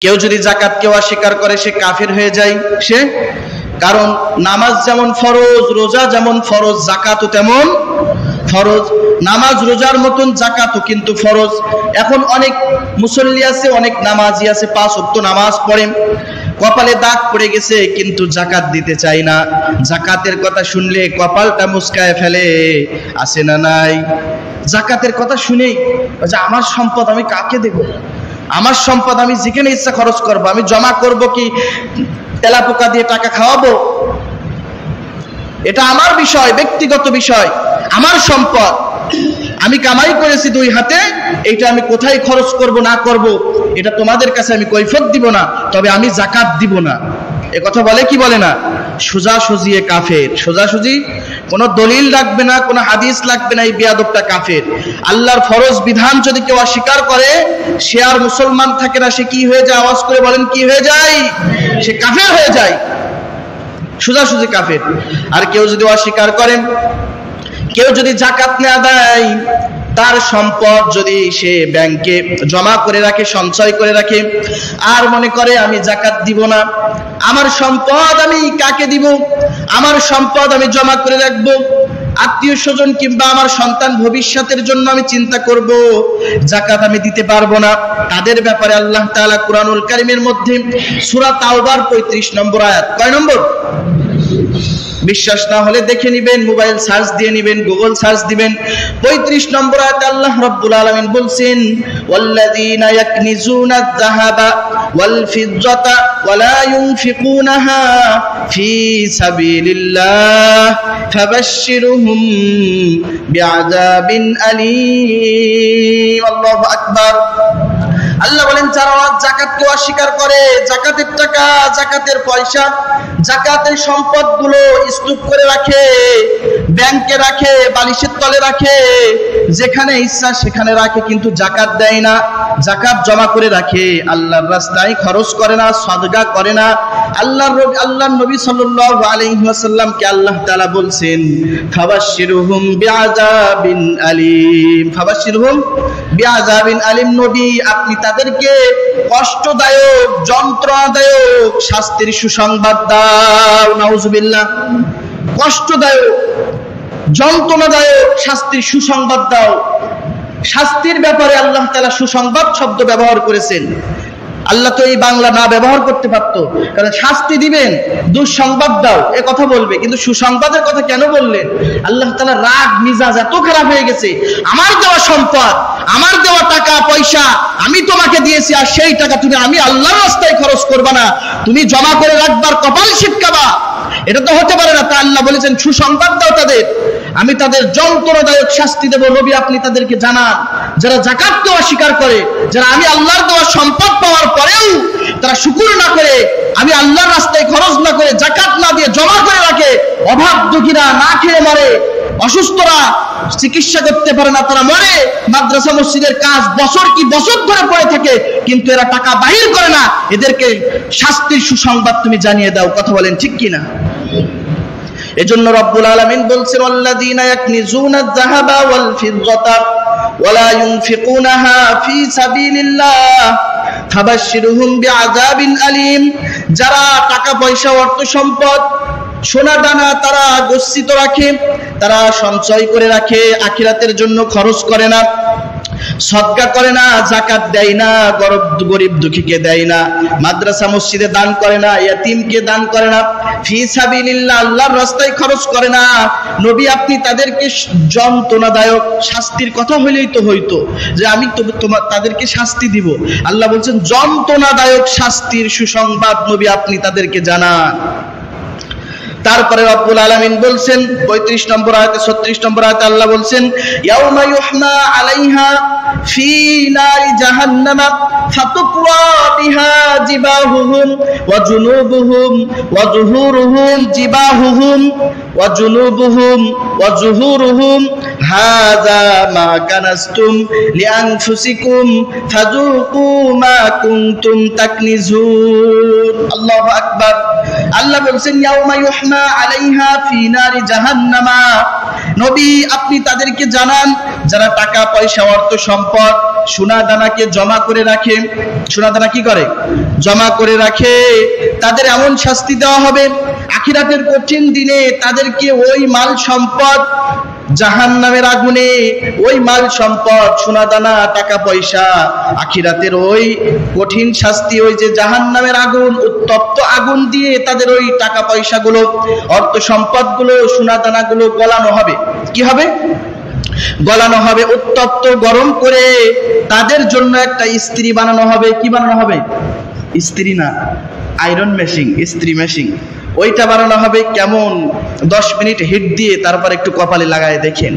কেউ যদি যাকাতকে অস্বীকার করে সে কাফের হয়ে যায়। সে কারণ নামাজ যেমন ফরজ, রোজা যেমন ফরজ, যাকাতও তেমন ফরজ। নামাজ রোজার মতন যাকাতও কিন্তু ফরজ। এখন অনেক মুসল্লি আছে, অনেক নামাজি আছে, 5 ওয়াক্ত নামাজ পড়ে, কপালে দাগ পড়ে গেছে কিন্তু যাকাত দিতে চায় না। যাকাতের কথা শুনলে কপালটা মুচকায় ফেলে, আছে না নাই? যাকাতের কথা শুনেই যে আমার সম্পদ আমি কাকে দেব, আমার সম্পদ আমি যেখানে ইচ্ছা খরচ করব, আমি জমা করব কি তেলাপোকা দিয়ে টাকা খাওয়াবো? এটা আমার বিষয়, ব্যক্তিগত বিষয়, আমার সম্পদ, আমি কামাই করেছি 2 হাতে, এটা আমি কোথায় খরচ করব না করব এটা তোমাদের কাছে আমি কৈফিয়ত দিব না, তবে আমি যাকাত দিব না। এ কথা বলে কি বলে না? সোজাসুজি কাফের। সোজাসুজি কোনো দলিল লাগবে না, কোনো হাদিস লাগবে না, এই বেয়াদবটা কাফের। আল্লাহর ফরজ বিধান যদি কেউ অস্বীকার করে সে আর মুসলমান থাকে না, সে কি হয়ে যায়? আওয়াজ করে বলেন, কি হয়ে যায়? সে কাফের হয়ে যায়, সোজাসুজি কাফের। আর কেউ যদি অস্বীকার করেন, কেউ যদি যাকাত না দেয়, তার সম্পদ যদি সে ব্যাংকে জমা করে রাখে, সঞ্চয় করে রাখে, আর মনে করে আমি যাকাত দিব না, আমার সম্পদ আমি কাকে দিব, আমার সম্পদ আমি জমা করে রাখবো, আত্মীয় স্বজন কিংবা আমার সন্তান ভবিষ্যতের জন্য আমি চিন্তা করব, যাকাত আমি দিতে পারবো না, তাদের ব্যাপারে আল্লাহ তাআলা কুরআনুল কারীমের মধ্যে সূরা তাওবার 35 নম্বর আয়াত, কয় নম্বর? বিশ্বাস না হলে দেখে নিবেন, মোবাইল সার্চ দিয়ে নিবেন, গুগল সার্চ দিবেন। 35 নম্বর আয়াতে আল্লাহ রাব্বুল আলামিন বলছেন, ওয়াল্লাযীনা ইয়াকনিজুনায যাহাবা ওয়াল ফিদ্দাতা ওয়ালা ইউনফিকুনাহা ফি সাবিলিল্লাহ ফাবাশশিরহুম বিআযাবিন আলীম। আল্লাহু আকবার। আল্লাহ বলেন, যারা যাকাতকে অস্বীকার করে, যাকাতের টাকা, যাকাতের পয়সা, যাকাতের সম্পদগুলো স্তূপ করে রাখে, ব্যাংকে রাখে, বালিশের তলে রাখে, যেখানে ইচ্ছা সেখানে রাখে, কিন্তু যাকাত দেয় না, যাকাত জমা করে রাখে, আল্লাহর রাস্তায় খরচ করে না, সাদকা করে না। আল্লাহর নবী সাল্লাল্লাহু আলাইহি ওয়াসাল্লামকে আল্লাহ তাআলা বলছেন, ফাবাশশিরহুম বিআযাবিন আলীম। ফাবাশশিরহুম বিআযাবিন আলীম। নবী আপনি তাদেরকে কষ্টদায়ক, যন্ত্রণাদায়ক শাস্তির সুসংবাদ দাও। নাউজুবিল্লাহ। কষ্টদায়ক, যন্ত্রণাদায়ক শাস্তির সুসংবাদ দাও। শাস্তির ব্যাপারে আল্লাহ তাআলা সুসংবাদ শব্দ ব্যবহার করেছেন। আল্লাহ তো এই বাংলা না ব্যবহার করতে পারতো, কারণ শাস্তি দিবেন, দুঃসংবাদ দাও এ কথা বলবে, কিন্তু সুসংবাদের কথা কেন বললেন? আল্লাহ তাআলা রাগ মিজাজ এত খারাপ হয়ে গেছে, আমার দেওয়া সম্পদ, আমার দেওয়া টাকা পয়সা আমি তোমাকে দিয়েছি, আর সেই টাকা তুমি আমি আল্লাহর রাস্তায় খরচ করবা না, তুমি জমা করে রাখবার, কপাল ছিটকাবা, এটা তো হতে পারে না। তা আল্লাহ বলেছেন সুসংবাদ দাও তাদের, আমি তাদের যন্ত্রণাদায়ক শাস্তি দেব। নবী আপনি তাদেরকে জানান, যারা যাকাতকে অস্বীকার করে, যারা আমি আল্লাহর দেওয়া সম্পদ পাওয়ার পরেও তারা শুকর না করে, আমি আল্লাহর রাস্তায় খরচ না করে, যাকাত না দিয়ে জমা করে রাখে, অভাব দুঃখীরা না খেয়ে মরে, অসুস্থরা চিকিৎসা করতে পারে না, তারা মরে, মাদ্রাসা মসজিদের কাজ বছর কি বছর ধরে পড়ে থাকে, কিন্তু এরা টাকা বাহির করে না, এদেরকে শাস্তির সুসংবাদ তুমি জানিয়ে দাও। কথা বলেন ঠিক কিনা? এজন্য রব্বুল আলামিন বলছেন, ওয়াল্লাযীনা ইয়াকনিজুনায যাহাবা ওয়াল ফিদ্দাতা ওয়ালা ইউনফিকুনাহা ফি সাবিলিল্লাহ ফাবাশশিরহুম বিআযাবিন আলীম। যারা টাকা পয়সা, অর্থ সম্পদ, সোনা দানা তারা গচ্ছিত রাখে, তারা সঞ্চয় করে রাখে, আখিরাতের জন্য খরচ করে না, সদকা করে না, যাকাত দেয় না, গরিব দুঃখীকে দেয় না, মাদ্রাসা মসজিদে দান করে না, ইয়াতীমকে দান করে না, ফি সাবিলিল্লাহ আল্লাহর রাস্তায় খরচ করে না। নবী আপনি তাদেরকে যন্ত্রণাদায়ক শাস্তির কথা হইলেই তো হইতো যে আমি তাদেরকে শাস্তি দিব। আল্লাহ বলছেন যন্ত্রণাদায়ক শাস্তির সুসংবাদ নবী আপনি তাদেরকে জানান। তারপরে রব্বুল আলামিন বলছেন 35 নম্বর আয়াতে, 36 নম্বর আয়াতে আল্লাহ বলছেন, ইয়াউমা ইউহমা আলাইহা ফি নারি জাহান্নামা ফাতুকওয়া বিহা জিবাহুহুম ওয়া জুনুবুহুম ওয়া যুহুরুহুম, জিবাহুহুম ওয়া জুনুবুহুম ওয়া যুহুরুহুম হাযা মা কানাসতুম লিআনফুসিকুম ফাযুকু মা কুনতুম তাকনিজুন। আল্লাহু আকবার। আল্লাহ বলছেন ইয়াউমা ইউহমা আলাইহা ফি নারি জাহান্নামা। নবী আপনি তাদেরকে জানান যারা টাকা পয়সা অর্থ সম্পদ সোনা দানাকে জমা করে রাখে, সোনা দানা কি করে? জমা করে রাখে, তাদের এমন শাস্তি দেওয়া হবে আখিরাতের কঠিন দিনে তাদেরকে ওই মাল সম্পদ জাহান্নামের আগুনে, ওই মাল সম্পদ সোনা দানা টাকা পয়সা আখিরাতের ওই কঠিন শাস্তি, ওই যে জাহান্নামের আগুন উত্তপ্ত আগুন দিয়ে তাদের ওই টাকা পয়সাগুলো অর্থ সম্পদগুলো সোনা দানাগুলো গলানো হবে। কি হবে? গলানো হবে, উত্তপ্ত গরম করে তাদের জন্য একটা ইস্ত্রি বানানো হবে। কি বানানো হবে? ইস্ত্রি না, আয়রন মেশিন, ইস্ত্রি মেশিন, ওইটা বানানো হবে। কেমন? 10 মিনিট হিট দিয়ে তারপর একটু কপালে লাগায় দেখেন।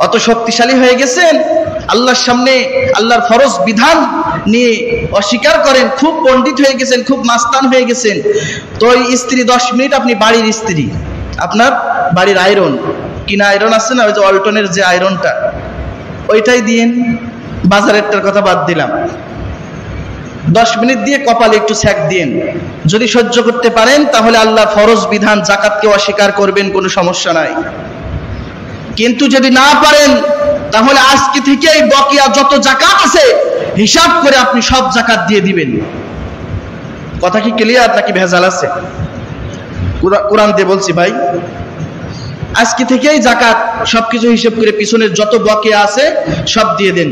অত শক্তিশালী হয়ে গেছেন, আল্লাহর সামনে আল্লাহর ফরজ বিধান নিয়ে অস্বীকার করেন, খুব পণ্ডিত হয়ে গেছেন, খুব মাস্তান হয়ে গেছেন। তো ওই ইস্ত্রি 10 মিনিট আপনি বাড়ির ইস্ত্রি, আপনার বাড়ির আয়রন, কিনা আয়রন আছে না, ওই যে অল্টনের যে আয়রনটা, ওইটাই দিয়েন। বাজারেরটার কথা বাদ দিলাম। 10 মিনিট দিয়ে কপালে একটু ছ্যাক দিয়েন। যদি সহ্য করতে পারেন তাহলে আল্লাহ ফরজ বিধান যাকাতকে অস্বীকার করবেন, কোনো সমস্যা নাই। কিন্তু যদি না পারেন তাহলে আজকে থেকেই বকেয়া যত যাকাত আছে হিসাব করে আপনি সব যাকাত দিয়ে দিবেন। কথা কি ক্লিয়ার নাকি ভেজাল আছে? কোরআন দিয়ে বলছি ভাই, আজকে থেকেই যাকাত সবকিছু হিসেব করে পিছনের যত বকেয়া আছে সব দিয়ে দেন।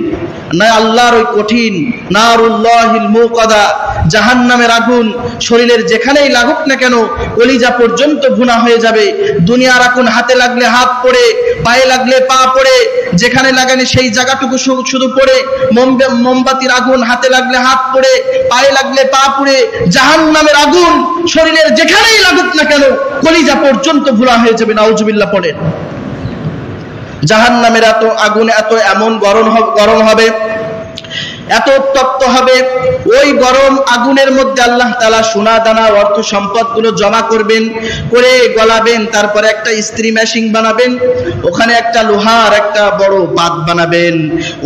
না আল্লাহর ওই কঠিন নারুল্লাহিল মুকাদা জাহান্নামের আগুন শরীরের যেখানেই লাগুক না কেন কলিজা পর্যন্ত ভুনা হয়ে যাবে। দুনিয়ার আগুন হাতে লাগলে হাত পড়ে, পায়ে লাগলে পা পড়ে, যেখানে লাগানি সেই জায়গাটুকু শুধু পড়ে। মোমবাতির আগুন হাতে লাগলে হাত পড়ে, পায়ে লাগলে পা পড়ে। জাহান্নামের আগুন শরীরের যেখানেই লাগুক না কেন কলিজা পর্যন্ত ভুনা হয়ে যাবে। নাউজুবিল্লাহ পড়েন। জাহান্নামের এত আগুন এত এমন গরম হবে, এত উত্তপ্ত হবে, ওই গরম আগুনের মধ্যে আল্লাহ তাআলা সোনা দানা অর্থ সম্পদগুলো জমা করবেন, করে গলাবেন, তারপরে একটা ইস্ত্রি মেশিন বানাবেন, ওখানে একটা লোহার একটা বড় পাত বানাবেন।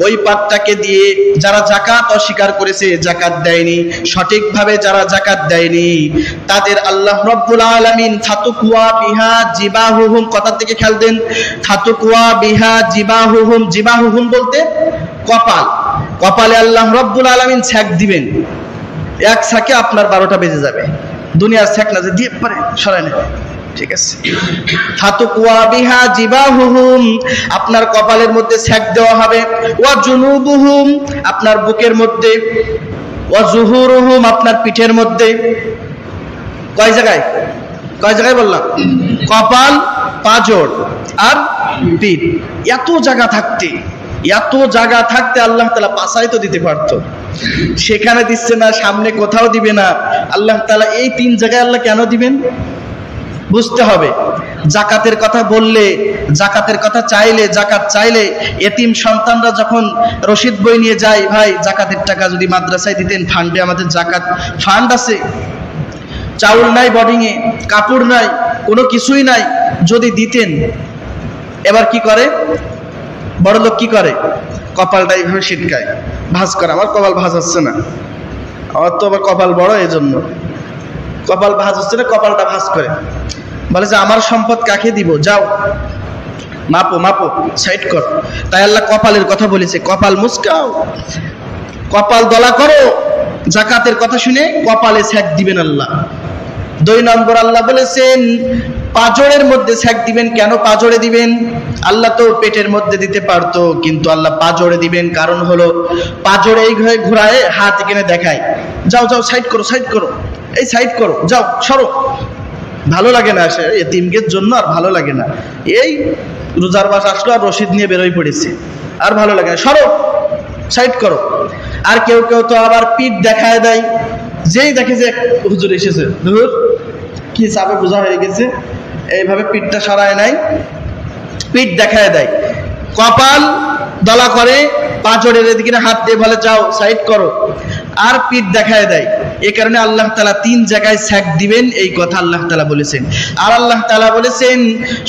ওই পাতটাকে দিয়ে যারা যাকাত অস্বীকার করেছে, যাকাত দেয়নি, সঠিকভাবে যারা যাকাত দেয়নি, তাদের আল্লাহ রব্বুল আলামিন থাতুকুয়া বিহা জিবাহুহুম, কথা থেকে খেয়াল দেন, থাতুকুয়া বিহা জিবাহুহুম। জিবাহুহুম বলতে কপাল, কপালে আল্লাহ রব্বুল আলামিন ছ্যাক দিবেন। এক ছ্যাকে আপনার 12টা বেজে যাবে। দুনিয়ার ছ্যাক না যে দিয়ে পারে সরাই নেবে, ঠিক আছে? ফাতুকুয়া বিহা জিবাহুহুম, আপনার কপালের মধ্যে ছ্যাক দেওয়া হবে। ওয়া জুনুবুহুম, আপনার বুকের মধ্যে। ওয়া জুহুরুহুম, আপনার পিঠের মধ্যে। কয় জায়গায়? কয় জায়গায় বললাম? কপাল, পাজর আর পিঠ। এত জায়গা থাকতে আল্লাহ তাআলা পাছায় তো দিতে পারতো, সেখানে দিচ্ছে না, সামনে কোথাও দিবে না। আল্লাহ তাআলা এই 3 জায়গায় আল্লাহ কেন দিবেন বুঝতে হবে। যাকাতের কথা বললে, যাকাতের কথা চাইলে, যাকাত চাইলে এতিম সন্তানরা যখন রশিদ বই নিয়ে যায়, ভাই যাকাতের টাকা যদি মাদ্রাসায় দিতেন, ফান্ডে আমাদের যাকাত ফান্ড আছে, চাউল নাই বোর্ডিং এ, কাপড় নাই, কোনো কিছুই নাই, যদি দিতেন। এবার কি করে বড় লোক? কি করে? কপালটা এইভাবে ছিটকায়, ভাঁজ করে। আমার কপাল ভাঁজ হচ্ছে না, আমার তো আবার কপাল বড়, এই জন্য কপাল ভাঁজ হচ্ছে না, কপালটা ভাঁজ করে বলে যে আমার সম্পদ কাকে দিব, যাও মাপো সাইড কর। তাই আল্লাহ কপালের কথা বলেছে, কপাল মুচকাও, কপাল দলা করো। যাকাতের কথা শুনে কপালে ছ্যাক দিবেন আল্লাহ। 2 নম্বর আল্লাহ বলেছেন পাজরের মধ্যে ছ্যাক দিবেন। কেন পাজরে দিবেন? আল্লাহ তো পেটের মধ্যে দিতে পারতো, কিন্তু আল্লাহ পাজরে দিবেন। কারণ হলো পাজরে এই ঘোরায় হাত এখানে দেখায়, যাও সাইড করো, এই সাইড করো, যাও সরো। ভালো লাগে না, এতিমদের জন্য আর ভালো লাগে না। এই রোজার মাস আসলো আর রশিদ নিয়ে বেরোয় পড়েছে, আর ভালো লাগে না, সরো সাইড করো। আর কেউ তো আবার পিঠ দেখায় দেয়, যেই দেখে যে হুজুর এসেছে, ধুর কি চাপে বোঝা হয়ে গেছে, এইভাবে পিঠটা সরায় নাই, পিঠ দেখায় দেয়। কপাল দলা করে, পাঁচড়ের এদিকে হাত দিয়ে বলে যাও সাইড করো, আর পিঠ দেখায় দেয়। এই কারণে আল্লাহ তাআলা 3 জায়গায় ছ্যাক দিবেন, এই কথা আল্লাহ তাআলা বলেছেন। আর আল্লাহ তাআলা বলেছেন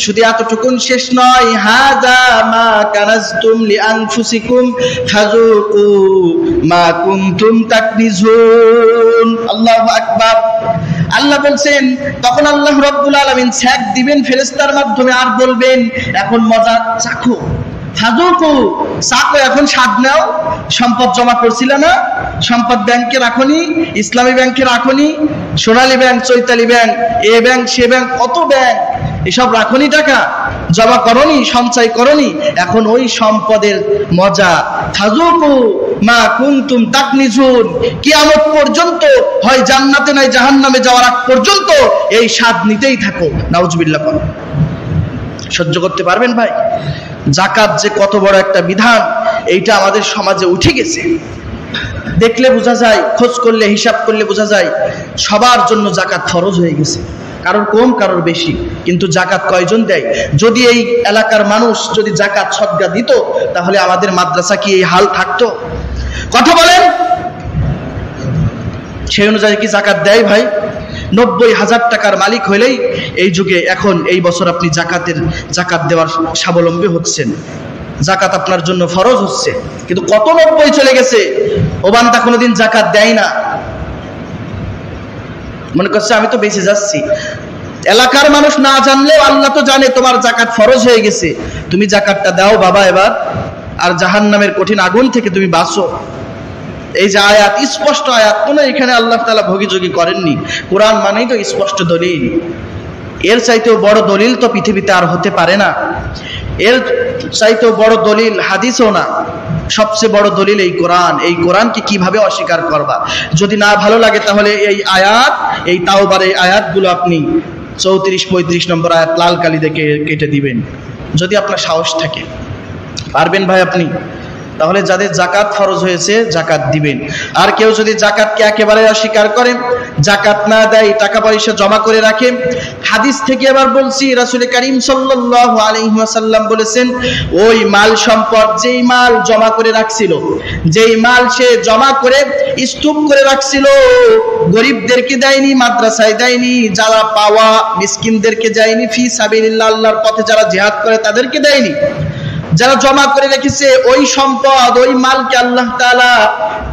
শুধু এতটুকুন শেষ নয়, হাযা মা কানাজতুম লিআনফুসিকুম ফাযুকু মা কুনতুম তাকনিজুন। আল্লাহু আকবার। আল্লাহ বলছেন তখন আল্লাহ রাব্বুল আলামিন ছ্যাক দিবেন ফেরেশতার মাধ্যমে, আর বলবেন এখন মজা চাখো, ফাযুকু, চাখো, এখন স্বাদ নাও। সম্পদ জমা করছিলে না, সম্পদ ব্যাংকে রাখনি, ইসলামী ব্যাংকে রাখনি, সোনালী ব্যাংক, চৈতালি ব্যাংক, এ ব্যাংক সে ব্যাংক, কত ব্যাংক, এসব রাখনি, টাকা জমা করনি, সঞ্চয় করনি, এখন ওই সম্পদের মজা। ফাযুকু মা কুনতুম তাকনিজুন, কিয়ামত পর্যন্ত হয় জান্নাতে নয় জাহান্নামে যাওয়ার আগ পর্যন্ত এই স্বাদ নিতেই থাকো। নাউজুবিল্লাহ। সহ্য করতে পারবেন ভাই? যাকাত যে কত বড় একটা বিধান, এইটা আমাদের সমাজে উঠে গেছে। দেখলে বোঝা যায়, খোঁজ করলে, হিসাব করলে বোঝা যায় সবার জন্য যাকাত ফরজ হয়ে গেছে, কারোর কম কারোর বেশি। কিন্তু যাকাত কয়জন দেয়? যদি এই এলাকার মানুষ যদি যাকাত সদকা দিত, তাহলে আমাদের মাদ্রাসা কি এই হাল থাকতো? কথা বলেন। সেই অনুযায়ী কি যাকাত দেয় ভাই? 90,000 টাকার মালিক হইলেই এই যুগে এখন এই বছর আপনি যাকাত দেওয়ার স্বাবলম্বী হচ্ছেন, যাকাত আপনার জন্য ফরজ হচ্ছে। কিন্তু কত 90 চলে গেছে, ও বান্দা কোনোদিন যাকাত দেয় না, মনে করছে আমি তো বেঁচে যাচ্ছি। এলাকার মানুষ না জানলেও আল্লাহ তো জানে তোমার যাকাত ফরজ হয়ে গেছে, তুমি যাকাতটা দাও বাবা এবার, আর জাহান্নামের কঠিন আগুন থেকে তুমি বাঁচো। এই যে আয়াত, স্পষ্ট আয়াত, কোনো এখানে আল্লাহ তাআলা ভোগীযোগী করেননি। কোরআন মানেই তো স্পষ্ট দলিল, এর চাইতেও বড় দলিল তো পৃথিবীতে আর হতে পারে না। এর চাইতেও বড় দলিল হাদিসও না, সবচেয়ে বড় দলিল এই কোরআন। এই কোরআনকে কিভাবে অস্বীকার করবা? যদি না ভালো লাগে তাহলে এই আয়াত, এই তাওবার এই আয়াতগুলো আপনি 34-35 নম্বর আয়াত লাল কালি দিয়ে কেটে দিবেন, যদি আপনার সাহস থাকে। পারবেন ভাই আপনি? তাহলে যাদের যাকাত ফরজ হয়েছে যাকাত দিবেন। আর কেউ যদি যাকাতকে একেবারে অস্বীকার করে, যাকাত না দেয়, টাকা পয়সা জমা করে রাখে, হাদিস থেকে এবার বলছি, রাসূল করিম সাল্লাল্লাহু আলাইহি ওয়াসাল্লাম বলেছেন, ওই মাল সম্পদ, যেই মাল জমা করে রাখছিল, যেই মাল সে জমা করে স্তূপ করে রাখছিল, গরিবদেরকে দেয়নি, মাদ্রাসায় দেয়নি, যারা পাওয়া মিসকিনদেরকে দেয়নি, ফি সাবিলিল্লাহ, আল্লাহর পথে যারা জিহাদ করে তাদেরকে দেয়নি, যারা জমা করে রেখেছে ওই সম্পদ, ওই মালকে আল্লাহ তাআলা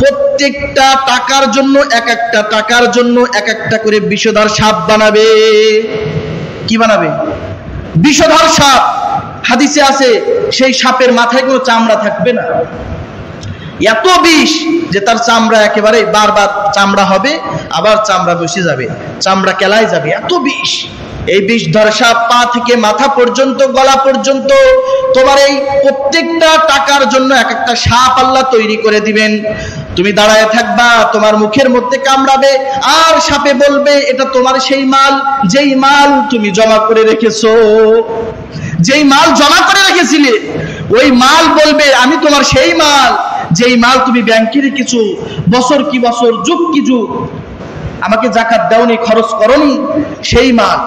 প্রত্যেকটা টাকার জন্য, এক একটা টাকার জন্য এক একটা করে বিষধর সাপ বানাবে। কি বানাবে? বিষধর সাপ। হাদিসে আছে সেই সাপের মাথায় কোনো চামড়া থাকবে না, এত বিষ যে তার চামড়া একেবারে বারবার চামড়া হবে, আবার চামড়া বসে যাবে, চামড়া কেলায় যাবে, এত বিষ। এই বিষধর সাপ পা থেকে মাথা পর্যন্ত, গলা পর্যন্ত, তোমার এই প্রত্যেকটা টাকার জন্য এক একটা সাপ আল্লাহ তৈরি করে দিবেন। তুমি দাঁড়ায় থাকবা, তোমার মুখের মধ্যে কামড়াবে, আর সাপে বলবে এটা তোমার সেই মাল, যেই মাল তুমি জমা করে রেখেছো, যেই মাল জমা করে রেখেছিলে, ওই মাল বলবে আমি তোমার সেই মাল, যেই মাল তুমি ব্যাংকে রেখেছো, বছর কি বছর, যুগ কি যুগ আমাকে যাকাত দাওনি, খরচ করনি, সেই মাল।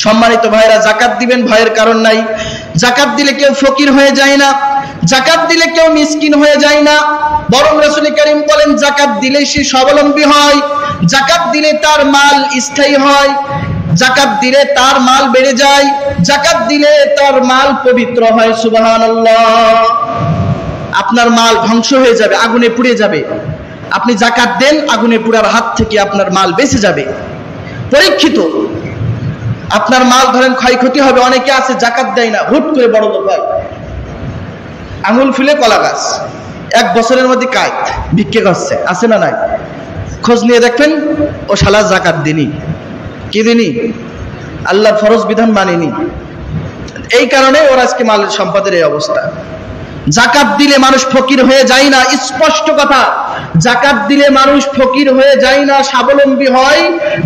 সম্মানিত ভাইরা, যাকাত দিবেন, ভয়ের কারণ নাই। যাকাত দিলে কেউ ফকির হয়ে যায় না, যাকাত দিলে কেউ মিসকিন হয়ে যায় না, বরং রাসূল করিম বলেন যাকাত দিলে সে স্বাবলম্বী হয়, যাকাত দিলে তার মাল স্থায়ী হয়, যাকাত দিলে তার মাল বেড়ে যায়, যাকাত দিলে তার মাল পবিত্র হয়। সুবহানাল্লাহ। আপনার মাল ধ্বংস হয়ে যাবে, আগুনে পুড়ে যাবে। আপনি যাকাত দেন, আগুনে পুড়ার হাত থেকে আপনার মাল বেঁচে যাবে। পরীক্ষিত। আপনার মাল ধরেন ক্ষয়ক্ষতি হবে। অনেকে আছে যাকাত দেয় না, হুট করে বড় লোক হয়, আঙুল ফুলে কলা গাছ, 1 বছরের মধ্যে কায়ত ভিক্ষে করছে, আছে না নাই? খোঁজ নিয়ে দেখবেন ও শালা যাকাত দিনি, কি দিনি? আল্লাহর ফরজ বিধান মানেনি। এই কারণে ওর আজকে মালের সম্পদের এই অবস্থা। যাকাত দিলে মানুষ ফকির হয়ে যায় না, স্পষ্ট কথা। যাকাত দিলে মানুষ ফকির হয়ে যায় না, স্বাবলম্বী হয়।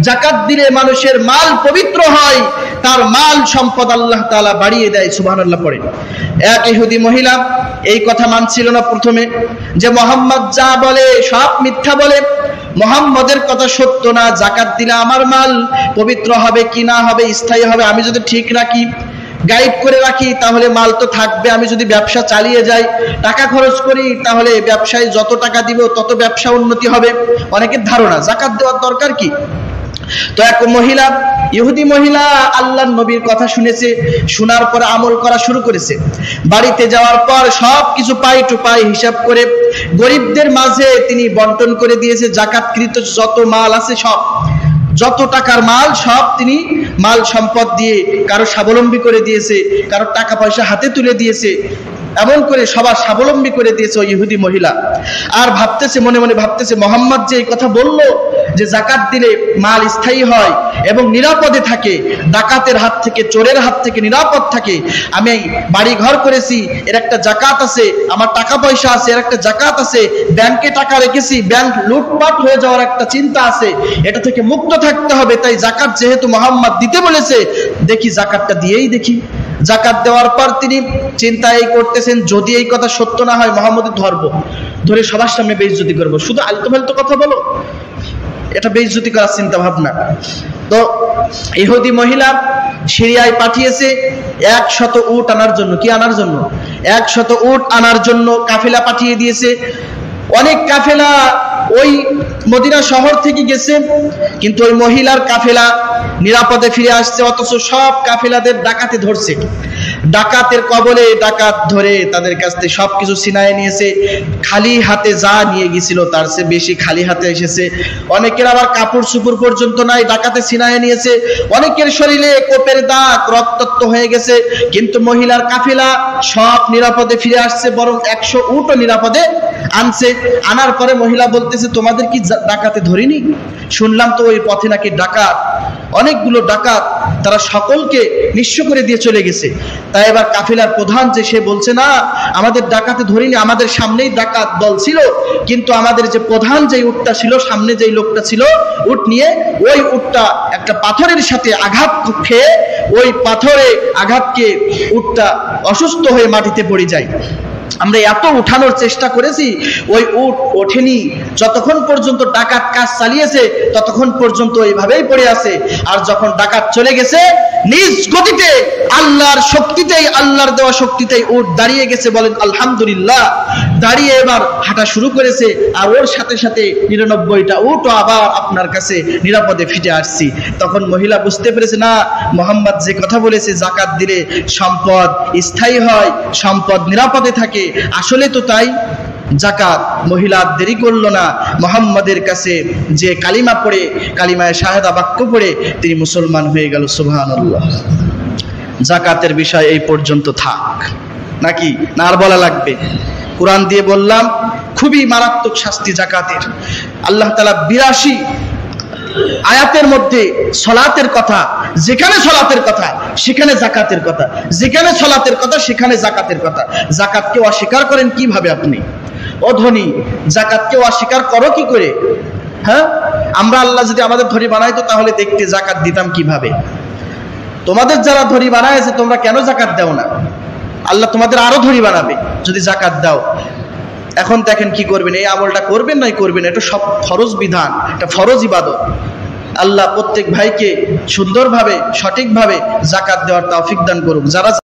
যাকাত দিলে মানুষের মাল পবিত্র হয়, তার মাল সম্পদ আল্লাহ তাআলা বাড়িয়ে দেয়। সুবহানাল্লাহ পড়ে। এক ইহুদি মহিলা এই কথা মানছিল না প্রথমে, যে মুহাম্মদ যা বলে সব মিথ্যা বলে, মুহাম্মদের কথা সত্য না, যাকাত দিলে আমার মাল পবিত্র হবে কি না হবে, স্থায়ী হবে, আমি যদি ঠিক রাখি, গাইড করে রাখি, তাহলে মাল তো থাকবে। আমি যদি ব্যবসা চালিয়ে যাই, টাকা খরচ করি, তাহলে ব্যবসায় যত টাকা দিব তত ব্যবসা উন্নতি হবে। অনেকের ধারণা যাকাত দেওয়ার দরকার কি। তো এক মহিলা, ইহুদি মহিলা আল্লাহর নবীর কথা শুনেছে, শোনার পর আমল করা শুরু করেছে। বাড়িতে যাওয়ার পর সবকিছু পাই টু পাই হিসাব করে গরিবদের মাঝে তিনি বন্টন করে দিয়েছে। যাকাতকৃত যত মাল আছে সব যত টাকার মাল সব তিনি মাল সম্পদ দিয়ে কারো স্বাবলম্বী করে দিয়েছে, কারো টাকা পয়সা হাতে তুলে দিয়েছে, এমন করে সবার স্বাবলম্বী করে দিয়েছে ওই ইহুদি মহিলা। আর ভাবতেছে, মনে মনে ভাবতেছে, মোহাম্মদ যে এই কথা বললো যে জাকাত দিলে মাল স্থায়ী হয় এবং নিরাপদে থাকে, ডাকাতের হাত থেকে, চোরের হাত থেকে নিরাপদ থাকে। আমি বাড়ি ঘর করেছি, এর একটা জাকাত আছে, আমার টাকা পয়সা আছে, এর একটা জাকাত আছে, ব্যাংকে টাকা রেখেছি, ব্যাংক লুটপাট হয়ে যাওয়ার একটা চিন্তা আছে, এটা থেকে মুক্ত থাকতে হবে। তাই জাকাত যেহেতু মোহাম্মদ দিতে বলেছে, দেখি জাকাতটা দিয়েই দেখি। জাকাত দেওয়ার পর তিনি চিন্তা এই করতেছেন, যদি এই কথা সত্য না হয় মোহাম্মদের ধরে সবার সামনে বেইজ্জতি করবো, শুধু আলতো ফালতো কথা বলো, এটা বেইজ্জতি করার চিন্তা ভাবনা। তো ইহুদি মহিলা সিরিয়ায় পাঠিয়েছে 100 উট আনার জন্য। কি আনার জন্য? 100 উট আনার জন্য কাফেলা পাঠিয়ে দিয়েছে। অনেক কাফেলা ওই মদিনা শহর থেকে গেছে, কিন্তু ওই মহিলার কাফেলা নিরাপদে ফিরে আসছে, অথচ সব কাফেলাদের ডাকাতে ধরছে। ডাকাতের কবলে ডাকাত ধরে তাদের কাছ থেকে সবকিছু ছিনায় নিয়েছে। খালি হাতে যা নিয়ে গেছিল তার চেয়ে বেশি খালি হাতে এসেছে। অনেকের আবার কাপড় চুপড় পর্যন্ত নাই, ডাকাতে ছিনায় নিয়েছে। অনেকের শরীরে কোপের দাগ, রক্তাক্ত হয়ে গেছে, কিন্তু মহিলার কাফেলা সব নিরাপদে ফিরে আসছে, বরং 100 উটও নিরাপদে আনছে। আনার পরে মহিলা বলতেছে, তোমাদের কি ডাকাতে ধরিনি? শুনলাম তো ওই পথে নাকি ডাকাত, অনেকগুলো ডাকাত, তারা সকলকে নিঃস্ব করে দিয়ে চলে গেছে। তাই এবার কাফেলার প্রধান যে, সে বলছে, না আমাদের ডাকাতে ধরিনি, আমাদের সামনেই ডাকাত দল ছিল, কিন্তু আমাদের যে প্রধান যে উটটা ছিল, সামনে যে লোকটা ছিল উট নিয়ে, ওই উটটা একটা পাথরের সাথে আঘাত খেয়ে, ওই পাথরে আঘাত খেয়ে উটটা অসুস্থ হয়ে মাটিতে পড়ে যায়। আমরা এত উঠানোর চেষ্টা করেছি, ওই উট ওঠেনি। যতক্ষণ পর্যন্ত ডাকাত কাজ চালিয়েছে ততক্ষণ পর্যন্ত এইভাবেই পড়ে আছে। আর যখন ডাকাত চলে গেছে, নিজ গতিতে, আল্লাহর শক্তিতেই, আল্লাহর দেওয়া শক্তিতেই উট দাঁড়িয়ে গেছে। বলেন আলহামদুলিল্লাহ। দাঁড়িয়ে এবার হাঁটা শুরু করেছে, আর ওর সাথে সাথে 99টা উটও আবার আপনার কাছে নিরাপদে ফিরে আসছি। তখন মহিলা বুঝতে পেরেছে, না, মোহাম্মদ যে কথা বলেছে জাকাত দিলে সম্পদ স্থায়ী হয়, সম্পদ নিরাপদে থাকে, আসলে তো তাই। জাকাত, মহিলা দেরি করলো না, মুহাম্মাদের কাছে যে কালিমা পড়ে, কালিমায়ে শাহাদা বাক্য পড়ে তিনি মুসলমান হয়ে গেল। সুবহানাল্লাহ। জাকাতের বিষয় এই পর্যন্ত থাক, নাকি না আর বলা লাগবে? কোরআন দিয়ে বললাম, খুবই মারাত্মক শাস্তি জাকাতের। আল্লাহ তাআলা 82 আয়াতের মধ্যে সলাতের কথা, যেখানে সলাতের কথা সেখানে জাকাতের কথা, যেখানে সলাতের কথা সেখানে জাকাতের কথা। জাকাতকে অস্বীকার করেন কিভাবে আপনি? ও ধনী, জাকাতকে অস্বীকার করো কি করে? হ্যাঁ, আমরা আল্লাহ যদি আমাদের ধনী বানাইতো তাহলে দেখতে জাকাত দিতাম কিভাবে। তোমাদের যারা ধনী বানাইছে, তোমরা কেন জাকাত দাও না? আল্লাহ তোমাদের আরো ধনী বানাবে যদি জাকাত দাও। এখন দেখেন কি করবেন, এই আমলটা করবেন নাই করবেন, এটা সব ফরজ বিধান, এটা ফরজ ইবাদত। আল্লাহ প্রত্যেক ভাইকে সুন্দরভাবে, সঠিকভাবে জাকাত দেওয়ার তৌফিক দান করুক। যারা